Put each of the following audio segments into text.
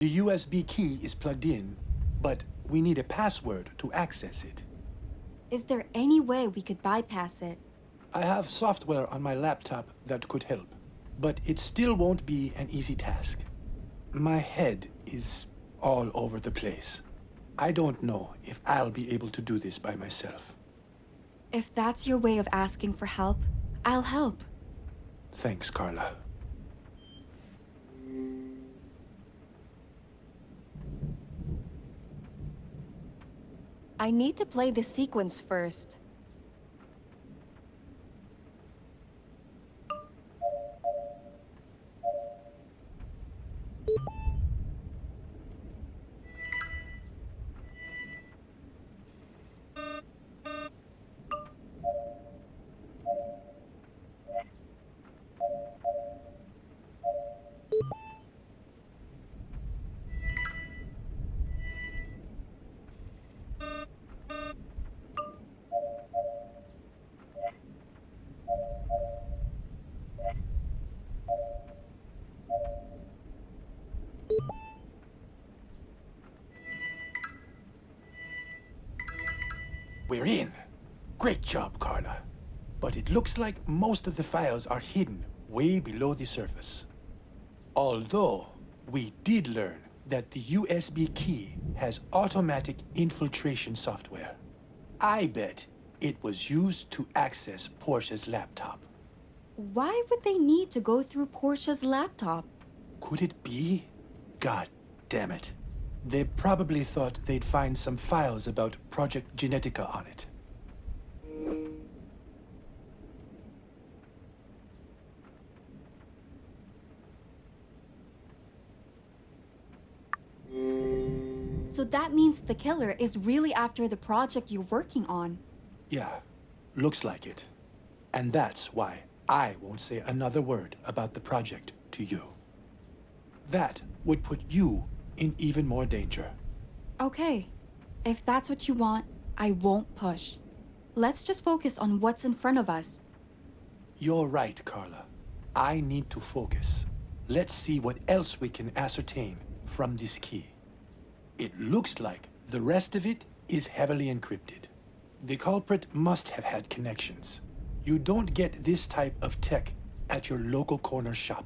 The USB key is plugged in, but we need a password to access it. Is there any way we could bypass it? I have software on my laptop that could help, but it still won't be an easy task. My head is all over the place. I don't know if I'll be able to do this by myself. If that's your way of asking for help, I'll help. Thanks, Carla. I need to play the sequence first. We're in. Great job, Carla. But it looks like most of the files are hidden way below the surface. Although, we did learn that the USB key has automatic infiltration software. I bet it was used to access Portia's laptop. Why would they need to go through Portia's laptop? Could it be? God damn it. They probably thought they'd find some files about Project Genetica on it. So that means the killer is really after the project you're working on. Yeah, looks like it. And that's why I won't say another word about the project to you. That would put you in even more danger. Okay, if that's what you want, I won't push. Let's just focus on what's in front of us. You're right, Carla. I need to focus. Let's see what else we can ascertain from this key. It looks like the rest of it is heavily encrypted. The culprit must have had connections. You don't get this type of tech at your local corner shop.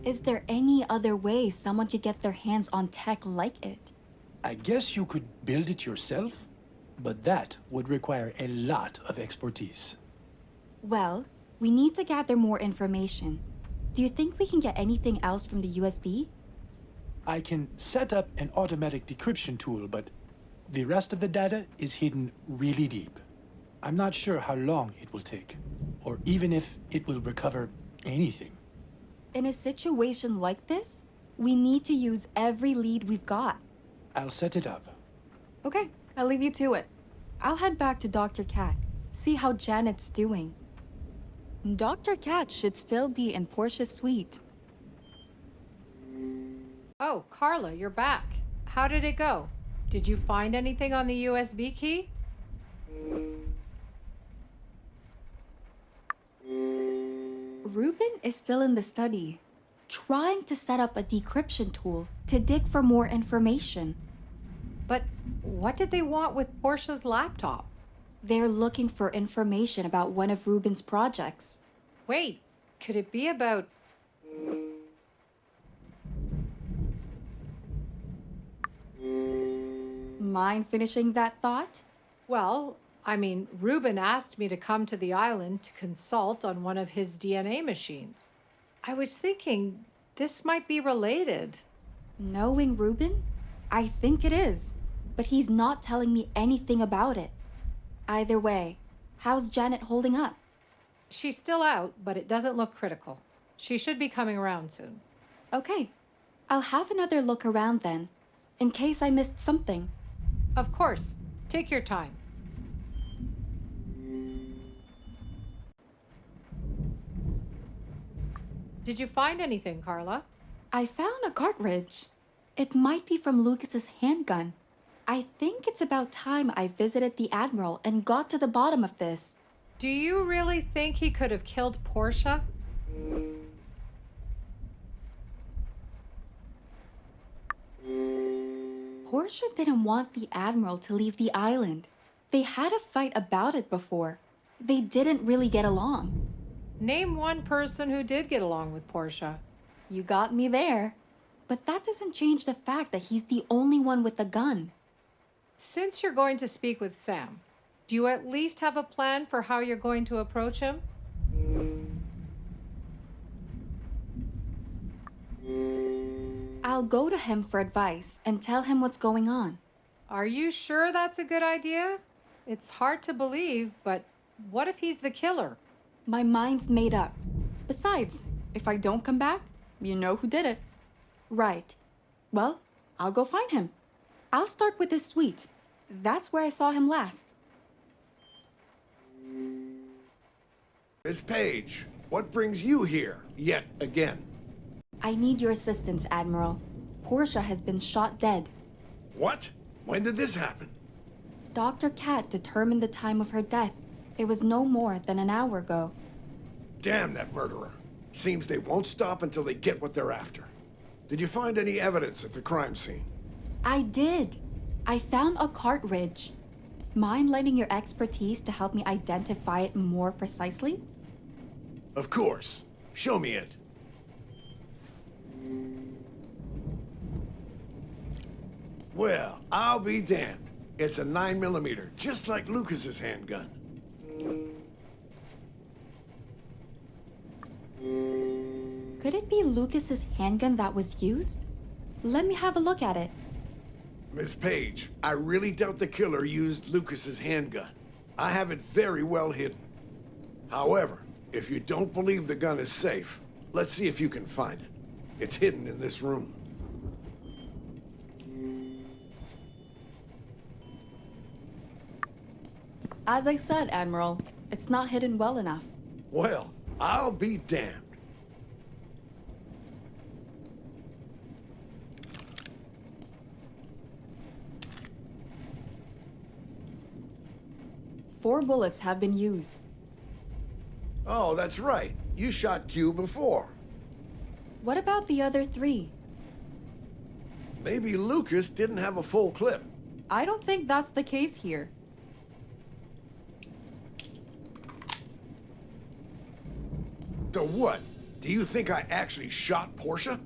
Is there any other way someone could get their hands on tech like it? I guess you could build it yourself, but that would require a lot of expertise. Well, we need to gather more information. Do you think we can get anything else from the USB? I can set up an automatic decryption tool, but the rest of the data is hidden really deep. I'm not sure how long it will take, or even if it will recover anything. In a situation like this, we need to use every lead we've got. I'll set it up. Okay, I'll leave you to it. I'll head back to Dr. Cat, see how Janet's doing. Dr. Cat should still be in Portia's suite. Oh, Carla, you're back. How did it go? Did you find anything on the USB key? Ruben is still in the study, trying to set up a decryption tool to dig for more information. But what did they want with Portia's laptop? They're looking for information about one of Ruben's projects. Wait, could it be about... Mind finishing that thought? Well, I mean, Ruben asked me to come to the island to consult on one of his DNA machines. I was thinking this might be related. Knowing Ruben, I think it is, but he's not telling me anything about it. Either way, how's Janet holding up? She's still out, but it doesn't look critical. She should be coming around soon. Okay, I'll have another look around then, in case I missed something. Of course. Take your time. Did you find anything, Carla? I found a cartridge. It might be from Lucas's handgun. I think it's about time I visited the Admiral and got to the bottom of this. Do you really think he could have killed Portia? Portia didn't want the Admiral to leave the island. They had a fight about it before. They didn't really get along. Name one person who did get along with Portia. You got me there. But that doesn't change the fact that he's the only one with a gun. Since you're going to speak with Sam, do you at least have a plan for how you're going to approach him? I'll go to him for advice and tell him what's going on. Are you sure that's a good idea? It's hard to believe, but what if he's the killer? My mind's made up. Besides, if I don't come back, you know who did it. Right. Well, I'll go find him. I'll start with his suite. That's where I saw him last. Miss Page, what brings you here yet again? I need your assistance, Admiral. Portia has been shot dead. What? When did this happen? Dr. Cat determined the time of her death. It was no more than an hour ago. Damn that murderer. Seems they won't stop until they get what they're after. Did you find any evidence at the crime scene? I did. I found a cartridge. Mind lending your expertise to help me identify it more precisely? Of course. Show me it. Well, I'll be damned. It's a 9mm, just like Lucas's handgun. Could it be Lucas's handgun that was used? Let me have a look at it. Miss Page, I really doubt the killer used Lucas's handgun. I have it very well hidden. However, if you don't believe the gun is safe, let's see if you can find it. It's hidden in this room. As I said, Admiral, it's not hidden well enough. Well, I'll be damned. Four bullets have been used. Oh, that's right. You shot Q before. What about the other three? Maybe Lucas didn't have a full clip. I don't think that's the case here. So what? Do you think I actually shot Portia?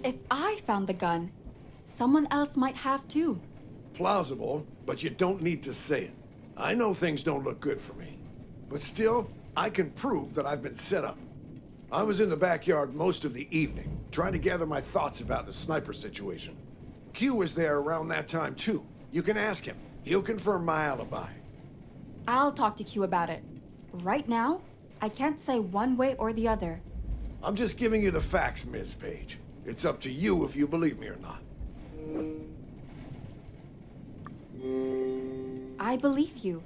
If I found the gun, someone else might have too. Plausible, but you don't need to say it. I know things don't look good for me. But still, I can prove that I've been set up. I was in the backyard most of the evening, trying to gather my thoughts about the sniper situation. Q was there around that time too. You can ask him. He'll confirm my alibi. I'll talk to Q about it. Right now, I can't say one way or the other. I'm just giving you the facts, Ms. Page. It's up to you if you believe me or not. I believe you,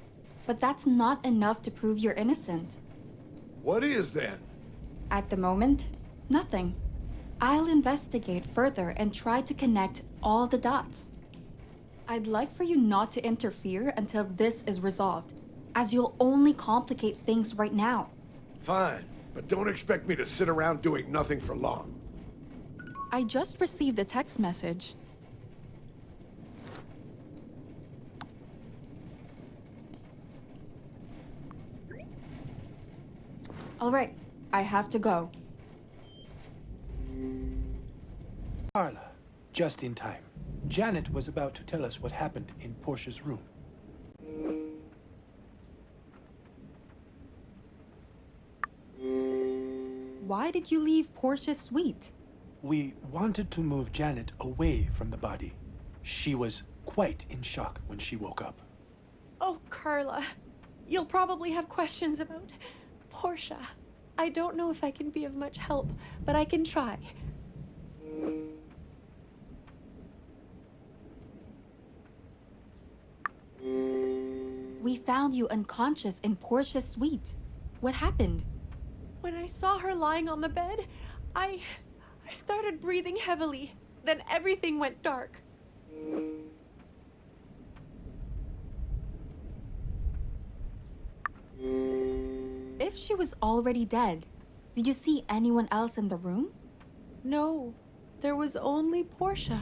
but that's not enough to prove you're innocent. What is then? At the moment, nothing. I'll investigate further and try to connect all the dots. I'd like for you not to interfere until this is resolved, as you'll only complicate things right now. Fine, but don't expect me to sit around doing nothing for long. I just received a text message. All right, I have to go. Carla, just in time. Janet was about to tell us what happened in Portia's room. Why did you leave Portia's suite? We wanted to move Janet away from the body. She was quite in shock when she woke up. Oh, Carla, you'll probably have questions about Portia. I don't know if I can be of much help, but I can try. We found you unconscious in Portia's suite. What happened? When I saw her lying on the bed, I started breathing heavily. Then everything went dark. If she was already dead, did you see anyone else in the room? No, there was only Portia.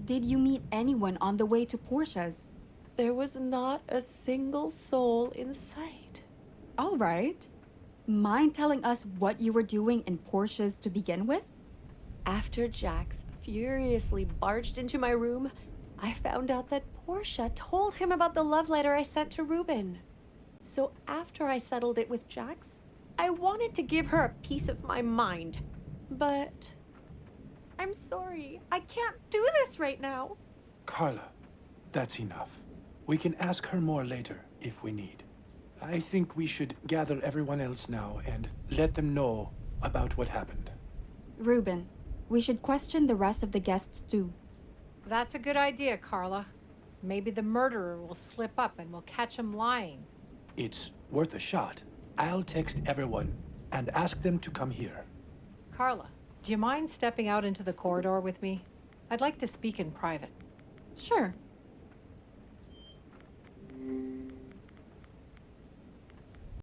Did you meet anyone on the way to Portia's? There was not a single soul in sight. All right. Mind telling us what you were doing in Portia's to begin with? After Jax furiously barged into my room, I found out that Portia told him about the love letter I sent to Ruben. So after I settled it with Jax, I wanted to give her a piece of my mind. But I'm sorry, I can't do this right now. Carla, that's enough. We can ask her more later if we need. I think we should gather everyone else now and let them know about what happened. Ruben, we should question the rest of the guests too. That's a good idea, Carla. Maybe the murderer will slip up and we'll catch him lying. It's worth a shot. I'll text everyone and ask them to come here. Carla, do you mind stepping out into the corridor with me? I'd like to speak in private. Sure.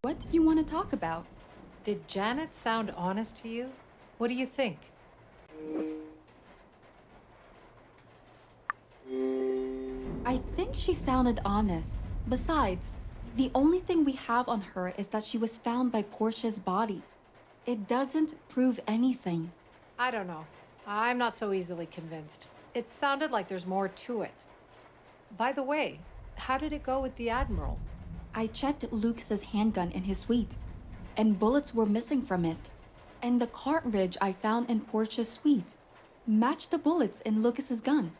What did you want to talk about? Did Janet sound honest to you? What do you think? I think she sounded honest. Besides, the only thing we have on her is that she was found by Portia's body. It doesn't prove anything. I don't know. I'm not so easily convinced. It sounded like there's more to it. By the way, how did it go with the Admiral? I checked Lucas's handgun in his suite, and bullets were missing from it. And the cartridge I found in Portia's suite matched the bullets in Lucas's gun.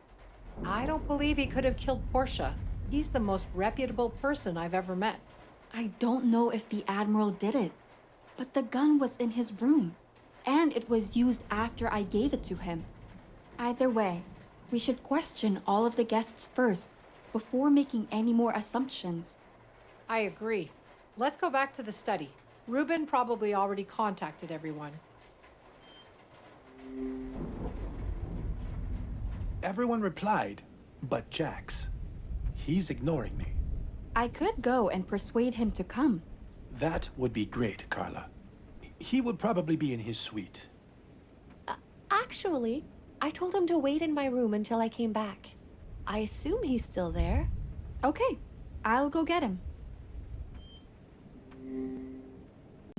I don't believe he could have killed Portia. He's the most reputable person I've ever met. I don't know if the Admiral did it, but the gun was in his room, and it was used after I gave it to him. Either way, we should question all of the guests first before making any more assumptions. I agree. Let's go back to the study. Ruben probably already contacted everyone. Everyone replied, but Jax. He's ignoring me. I could go and persuade him to come. That would be great, Carla. He would probably be in his suite. Actually, I told him to wait in my room until I came back. I assume he's still there. Okay, I'll go get him.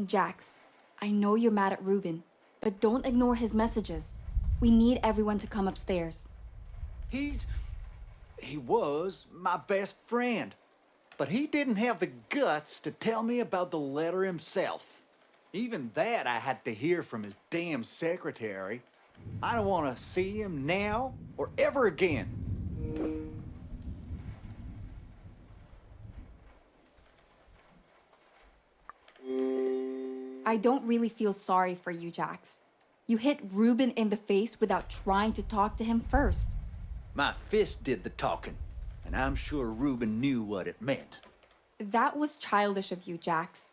Jax, I know you're mad at Ruben, but don't ignore his messages. We need everyone to come upstairs. He was my best friend. But he didn't have the guts to tell me about the letter himself. Even that I had to hear from his damn secretary. I don't want to see him now or ever again. I don't really feel sorry for you, Jax. You hit Ruben in the face without trying to talk to him first. My fist did the talking, and I'm sure Ruben knew what it meant. That was childish of you, Jax.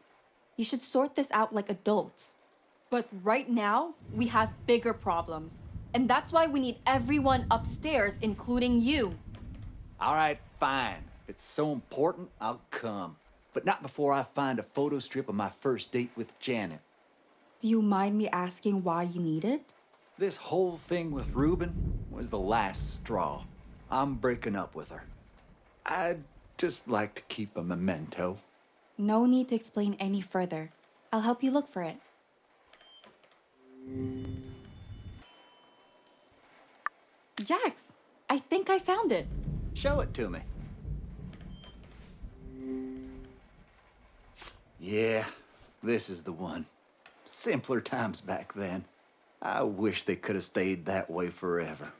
You should sort this out like adults. But right now, we have bigger problems. And that's why we need everyone upstairs, including you. All right, fine. If it's so important, I'll come. But not before I find a photo strip of my first date with Janet. Do you mind me asking why you need it? This whole thing with Ruben was the last straw. I'm breaking up with her. I'd just like to keep a memento. No need to explain any further. I'll help you look for it. Jax, I think I found it. Show it to me. Yeah, this is the one. Simpler times back then. I wish they could have stayed that way forever.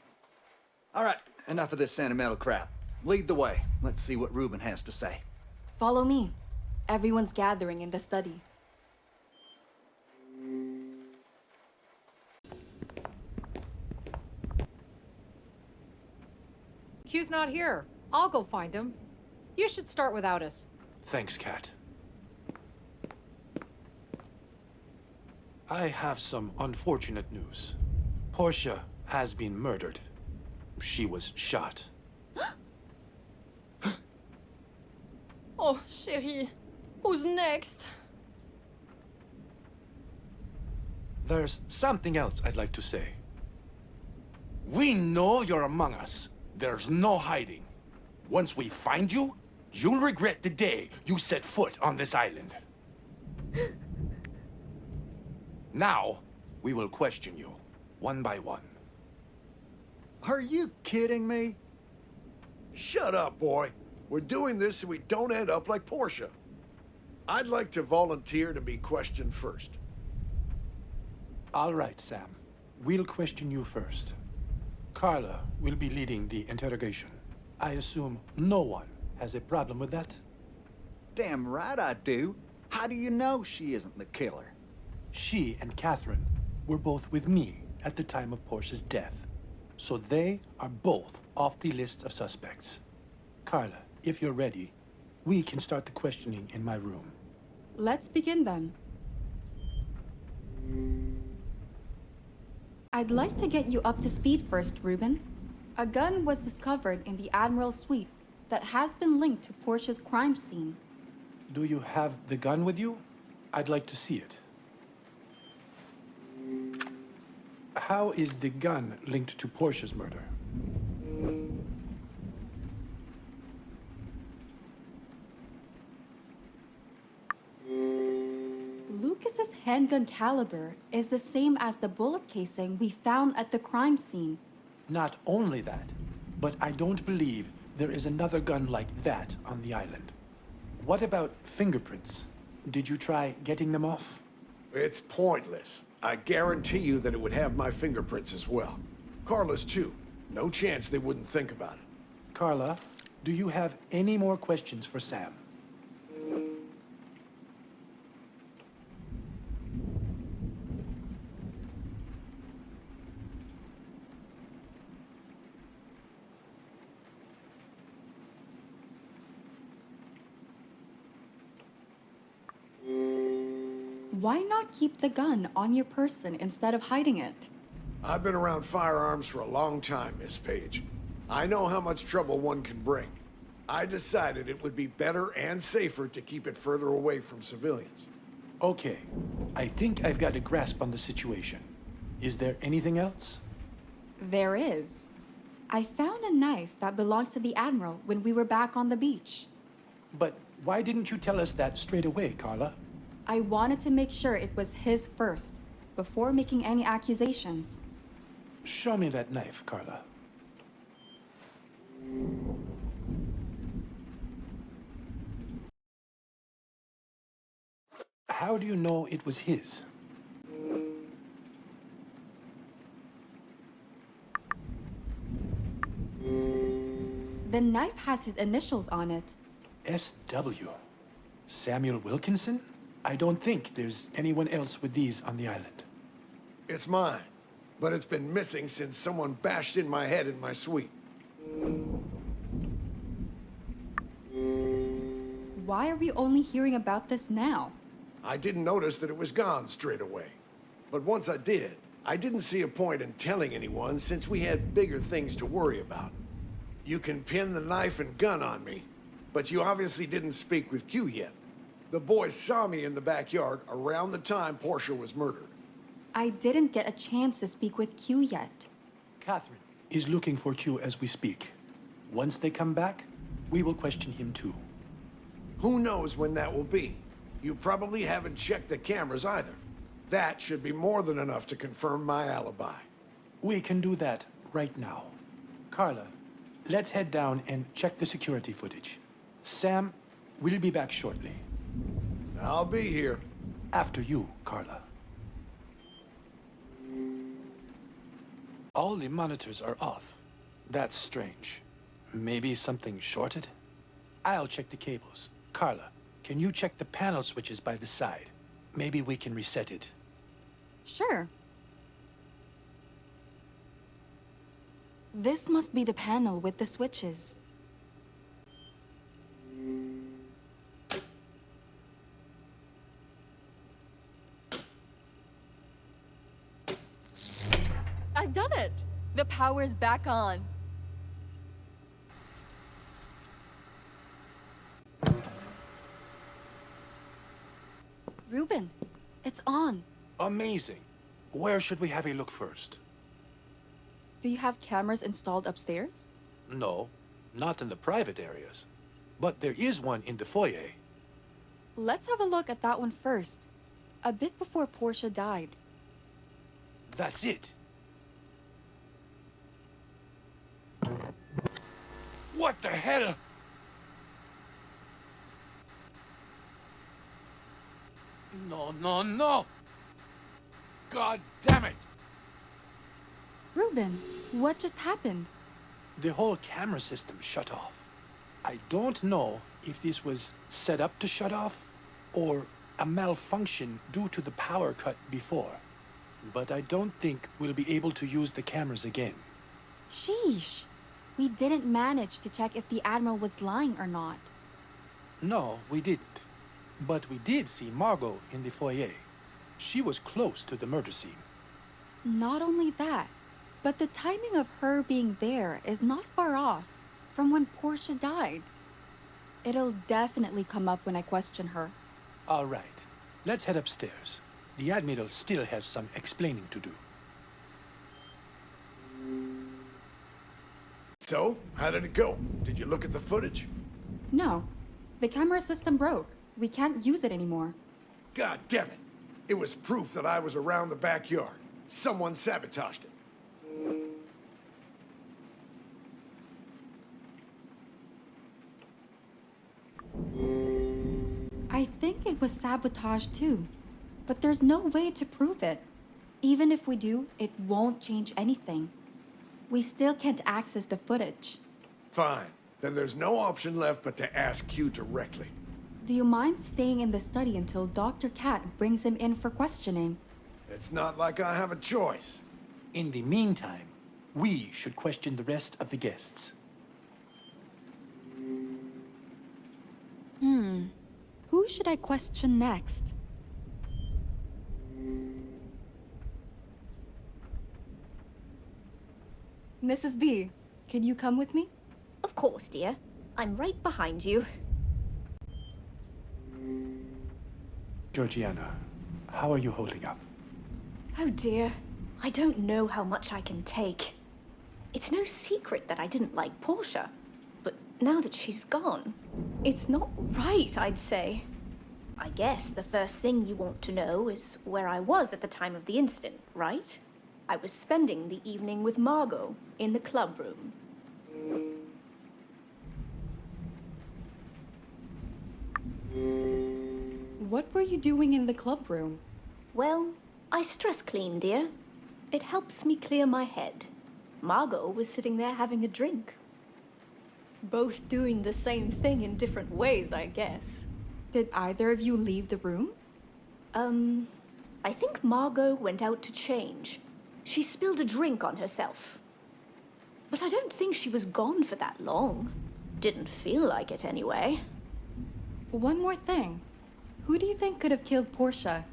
All right, enough of this sentimental crap. Lead the way. Let's see what Ruben has to say. Follow me. Everyone's gathering in the study. Q's not here. I'll go find him. You should start without us. Thanks, Kat. I have some unfortunate news. Portia has been murdered. She was shot. Oh, chérie. Who's next? There's something else I'd like to say. We know you're among us. There's no hiding. Once we find you, you'll regret the day you set foot on this island. Now, we will question you, one by one. Are you kidding me? Shut up, boy. We're doing this so we don't end up like Portia. I'd like to volunteer to be questioned first. All right, Sam. We'll question you first. Carla will be leading the interrogation. I assume no one has a problem with that? Damn right I do. How do you know she isn't the killer? She and Catherine were both with me at the time of Portia's death. So they are both off the list of suspects. Carla, if you're ready, we can start the questioning in my room. Let's begin then. I'd like to get you up to speed first, Reuben. A gun was discovered in the Admiral's suite that has been linked to Portia's crime scene. Do you have the gun with you? I'd like to see it. How is the gun linked to Portia's murder? Lucas's handgun caliber is the same as the bullet casing we found at the crime scene. Not only that, but I don't believe there is another gun like that on the island. What about fingerprints? Did you try getting them off? It's pointless. I guarantee you that it would have my fingerprints as well. Carla's too. No chance they wouldn't think about it. Carla, do you have any more questions for Sam? Why not keep the gun on your person instead of hiding it? I've been around firearms for a long time, Miss Page. I know how much trouble one can bring. I decided it would be better and safer to keep it further away from civilians. Okay, I think I've got a grasp on the situation. Is there anything else? There is. I found a knife that belongs to the Admiral when we were back on the beach. But why didn't you tell us that straight away, Carla? I wanted to make sure it was his first, before making any accusations. Show me that knife, Carla. How do you know it was his? The knife has his initials on it. S.W. Samuel Wilkinson? I don't think there's anyone else with these on the island. It's mine, but it's been missing since someone bashed in my head in my suite. Why are we only hearing about this now? I didn't notice that it was gone straight away. But once I did, I didn't see a point in telling anyone since we had bigger things to worry about. You can pin the knife and gun on me, but you obviously didn't speak with Q yet. The boys saw me in the backyard around the time Portia was murdered. I didn't get a chance to speak with Q yet. Catherine is looking for Q as we speak. Once they come back, we will question him too. Who knows when that will be? You probably haven't checked the cameras either. That should be more than enough to confirm my alibi. We can do that right now. Carla, let's head down and check the security footage. Sam, we'll be back shortly. I'll be here. After you, Carla. All the monitors are off. That's strange. Maybe something shorted? I'll check the cables. Carla, can you check the panel switches by the side? Maybe we can reset it. Sure. This must be the panel with the switches. I've done it! The power's back on. Ruben, it's on. Amazing. Where should we have a look first? Do you have cameras installed upstairs? No, not in the private areas. But there is one in the foyer. Let's have a look at that one first. A bit before Portia died. That's it. What the hell? No, no, no! God damn it! Ruben, what just happened? The whole camera system shut off. I don't know if this was set up to shut off or a malfunction due to the power cut before. But I don't think we'll be able to use the cameras again. Sheesh. We didn't manage to check if the Admiral was lying or not. No, we didn't. But we did see Margot in the foyer. She was close to the murder scene. Not only that, but the timing of her being there is not far off from when Portia died. It'll definitely come up when I question her. All right, let's head upstairs. The Admiral still has some explaining to do. So, how did it go? Did you look at the footage? No, the camera system broke. We can't use it anymore. God damn it! It was proof that I was around the backyard. Someone sabotaged it. I think it was sabotage too, but there's no way to prove it. Even if we do, it won't change anything. We still can't access the footage. Fine. Then there's no option left but to ask you directly. Do you mind staying in the study until Dr. Cat brings him in for questioning? It's not like I have a choice. In the meantime, we should question the rest of the guests. Who should I question next? Mrs. B, can you come with me? Of course, dear. I'm right behind you. Georgiana, how are you holding up? Oh dear. I don't know how much I can take. It's no secret that I didn't like Portia. But now that she's gone, it's not right, I'd say. I guess the first thing you want to know is where I was at the time of the incident, right? I was spending the evening with Margot in the club room. What were you doing in the club room? Well, I stress clean, dear. It helps me clear my head. Margot was sitting there having a drink. Both doing the same thing in different ways, I guess. Did either of you leave the room? I think Margot went out to change. She spilled a drink on herself. But I don't think she was gone for that long. Didn't feel like it anyway. One more thing. Who do you think could have killed Portia?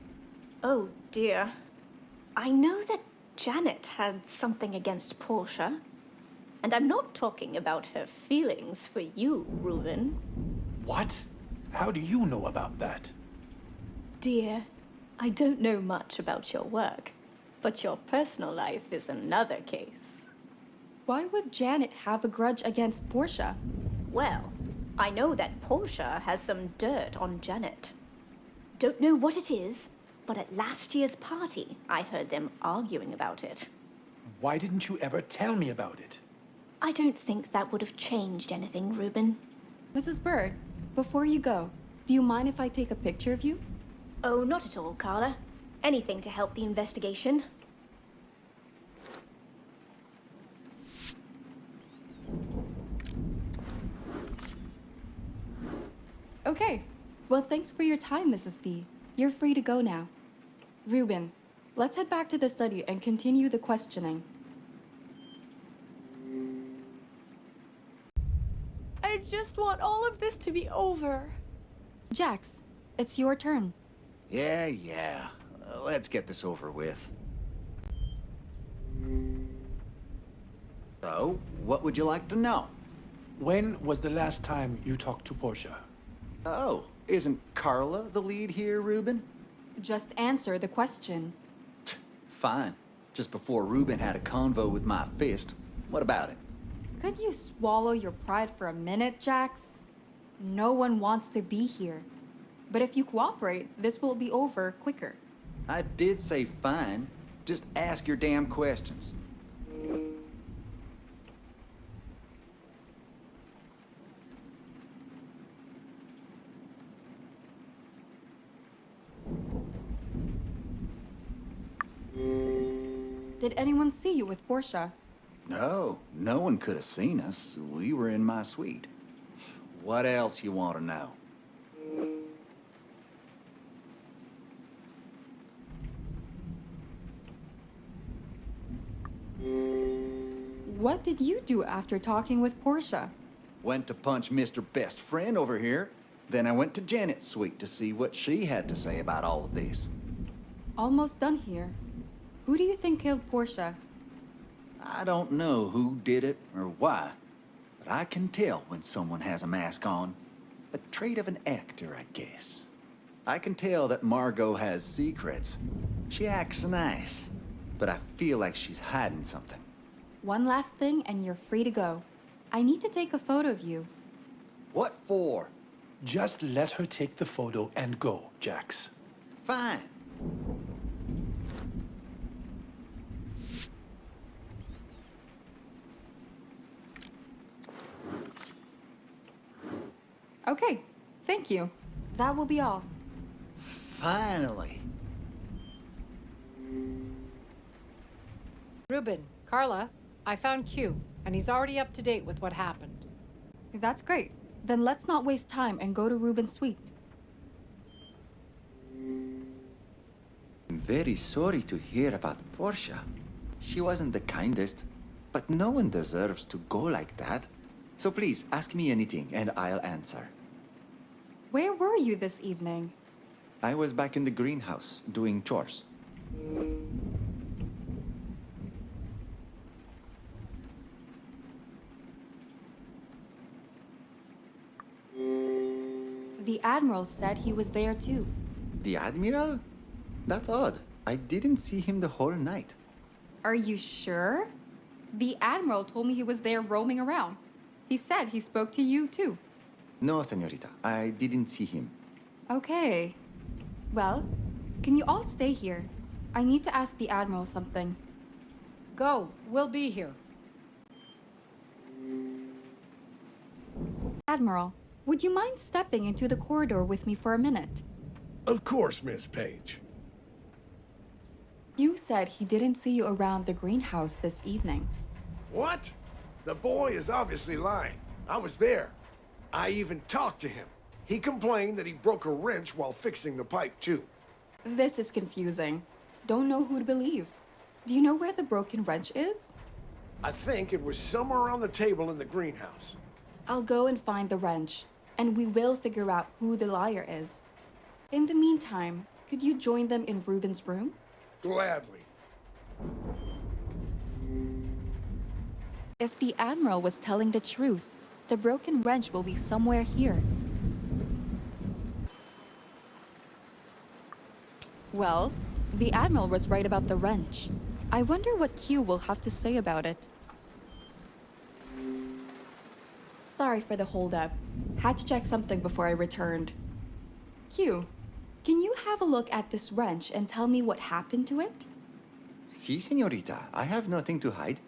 Oh dear. I know that Janet had something against Portia. And I'm not talking about her feelings for you, Reuben. What? How do you know about that? Dear, I don't know much about your work, but your personal life is another case. Why would Janet have a grudge against Portia? Well, I know that Portia has some dirt on Janet. Don't know what it is, but at last year's party, I heard them arguing about it. Why didn't you ever tell me about it? I don't think that would have changed anything, Reuben. Mrs. Bird, before you go, do you mind if I take a picture of you? Oh, not at all, Carla. Anything to help the investigation. Okay. Well, thanks for your time, Mrs. B. You're free to go now. Reuben, let's head back to the study and continue the questioning. I just want all of this to be over. Jax, it's your turn. Yeah. Let's get this over with. So, what would you like to know? When was the last time you talked to Portia? Oh, isn't Carla the lead here, Reuben? Just answer the question. Fine. Just before Reuben had a convo with my fist. What about it? Could you swallow your pride for a minute, Jax? No one wants to be here. But if you cooperate, this will be over quicker. I did say fine. Just ask your damn questions. Did anyone see you with Portia? No, no one could have seen us. We were in my suite. What else you want to know? What did you do after talking with Portia? Went to punch Mr. Best Friend over here. Then I went to Janet's suite to see what she had to say about all of this. Almost done here. Who do you think killed Portia? I don't know who did it or why, but I can tell when someone has a mask on. A trait of an actor, I guess. I can tell that Margot has secrets. She acts nice, but I feel like she's hiding something. One last thing and you're free to go. I need to take a photo of you. What for? Just let her take the photo and go, Jax. Fine. Okay, thank you. That will be all. Finally. Reuben, Carla, I found Q, and he's already up to date with what happened. That's great. Then let's not waste time and go to Ruben's suite. I'm very sorry to hear about Portia. She wasn't the kindest, but no one deserves to go like that. So please, ask me anything and I'll answer. Where were you this evening? I was back in the greenhouse doing chores. The Admiral said he was there too. The Admiral? That's odd. I didn't see him the whole night. Are you sure? The Admiral told me he was there roaming around. He said he spoke to you too. No, señorita. I didn't see him. Okay. Well, can you all stay here? I need to ask the Admiral something. Go, we'll be here. Admiral, would you mind stepping into the corridor with me for a minute? Of course, Miss Page. You said he didn't see you around the greenhouse this evening. What? The boy is obviously lying. I was there. I even talked to him. He complained that he broke a wrench while fixing the pipe, too. This is confusing. Don't know who to believe. Do you know where the broken wrench is? I think it was somewhere on the table in the greenhouse. I'll go and find the wrench, and we will figure out who the liar is. In the meantime, could you join them in Reuben's room? Gladly. If the Admiral was telling the truth, the broken wrench will be somewhere here. Well, the Admiral was right about the wrench. I wonder what Q will have to say about it. Sorry for the holdup. Had to check something before I returned. Q, can you have a look at this wrench and tell me what happened to it? Si, señorita. I have nothing to hide.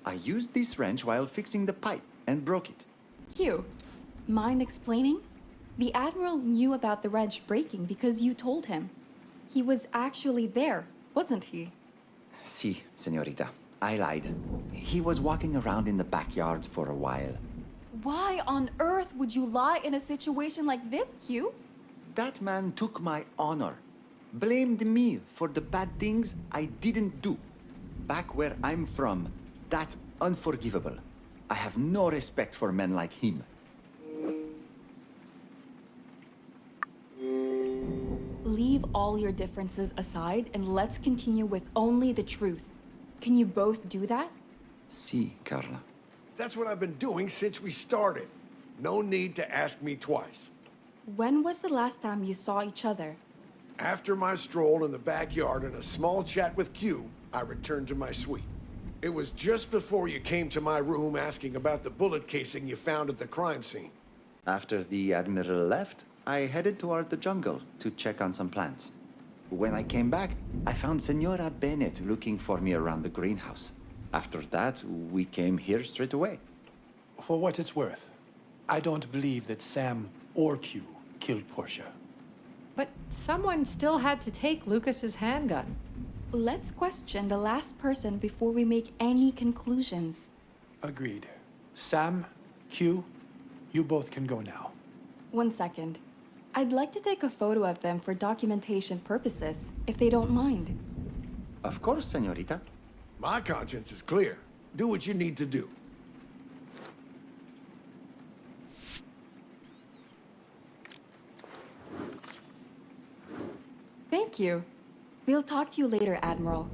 I used this wrench while fixing the pipe and broke it. Q, mind explaining? The Admiral knew about the wrench breaking because you told him. He was actually there, wasn't he? Si, señorita. I lied. He was walking around in the backyard for a while. Why on earth would you lie in a situation like this, Q? That man took my honor. Blamed me for the bad things I didn't do. Back where I'm from, that's unforgivable. I have no respect for men like him. Leave leave all your differences aside and let's continue with only the truth. Can you both do that? Si, Carla. That's what I've been doing since we started. No need to ask me twice. When was the last time you saw each other? After my stroll in the backyard and a small chat with Q, I returned to my suite. It was just before you came to my room asking about the bullet casing you found at the crime scene. After the Admiral left, I headed toward the jungle to check on some plants. When I came back, I found Senora Bennett looking for me around the greenhouse. After that, we came here straight away. For what it's worth, I don't believe that Sam or Q killed Portia. But someone still had to take Lucas's handgun. Let's question the last person before we make any conclusions. Agreed. Sam, Q, you both can go now. 1 second. I'd like to take a photo of them for documentation purposes, if they don't mind. Of course, senorita. My conscience is clear. Do what you need to do. Thank you. We'll talk to you later, Admiral.